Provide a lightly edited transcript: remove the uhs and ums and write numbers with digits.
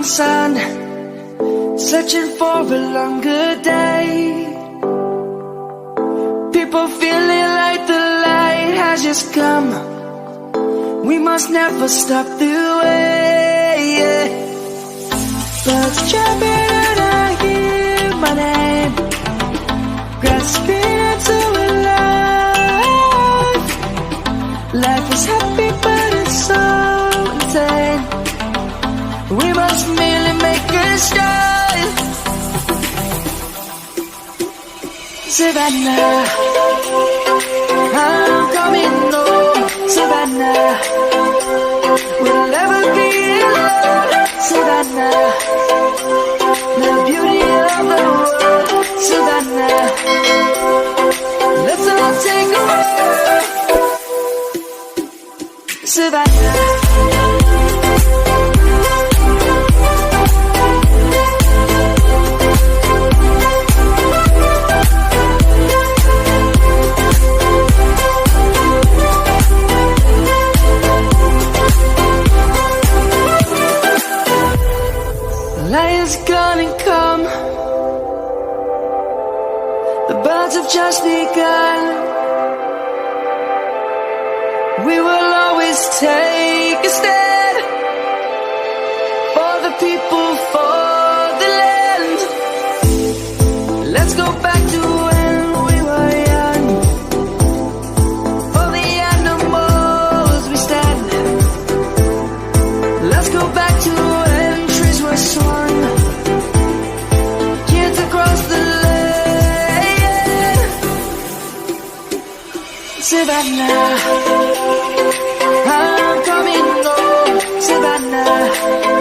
sun, searching for a longer day. People feeling like the light has just come. We must never stop the way, yeah. Birds chirping and I hear my name, grasping into a life. Life is happy but it's so insane. We must merely make a start. Savannah, I'm coming home. Savannah, we'll never be alone. Savannah, the beauty of the world. Savannah, let's all take a walk. Savannah. Lion's gonna come. The birds have just begun. We will always take a stand for the people, for the land. Let's go back to when we were young. For the animals we stand. Let's go back to when trees were swung. Kids across the land. Savannah, I'm coming home. Savannah.